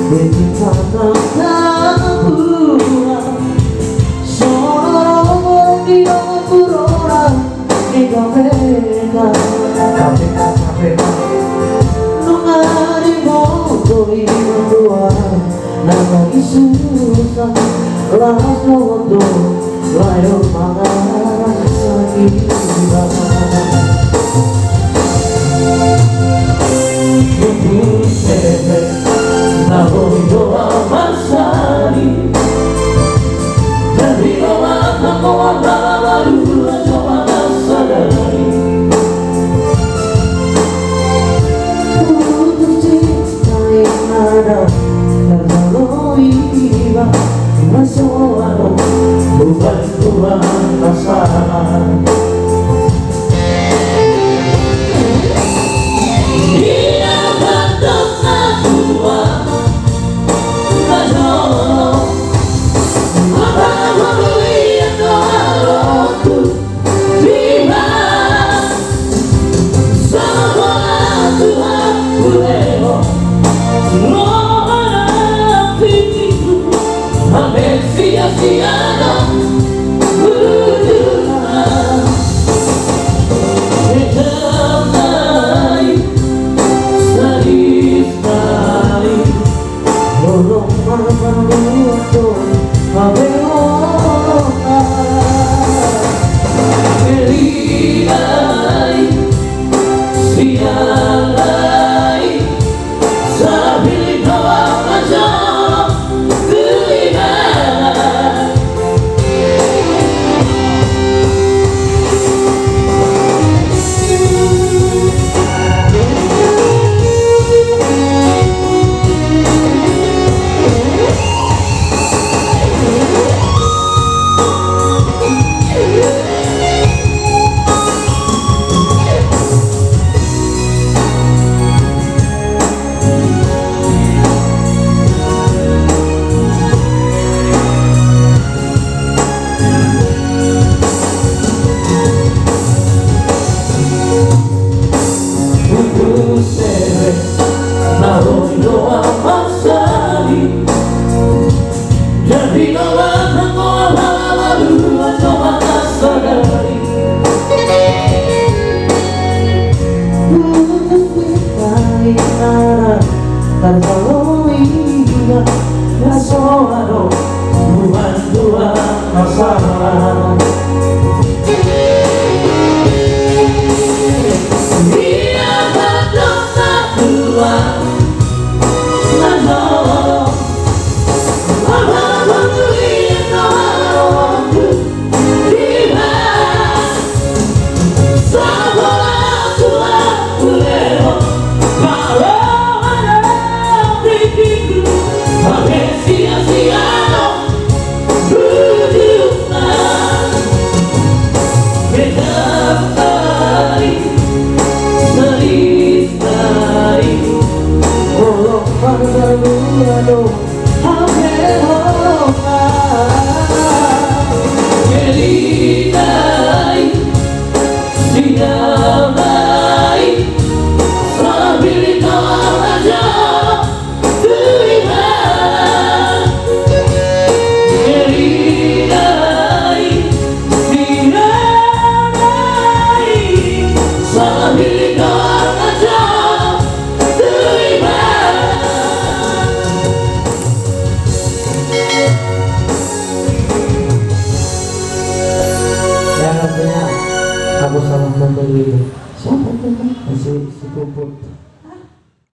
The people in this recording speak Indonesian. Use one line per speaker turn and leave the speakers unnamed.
Betapa buah Sorong di kurora di KPK Nungari motori berdua Nama isusah Las lodo Layo mangan sakit Nahoy doa masari Dari doa aku baru coba sadari Putus cinta yang ada Terlalu iba Masalah bukan Tuhan pasangan Terlalu indah Masalah bukan Tuhan masalah Dia berdosa Tuhan masalah Apa peduli kalau tiba Sabar Tuhan boleh aku salah membeli siapa itu si puput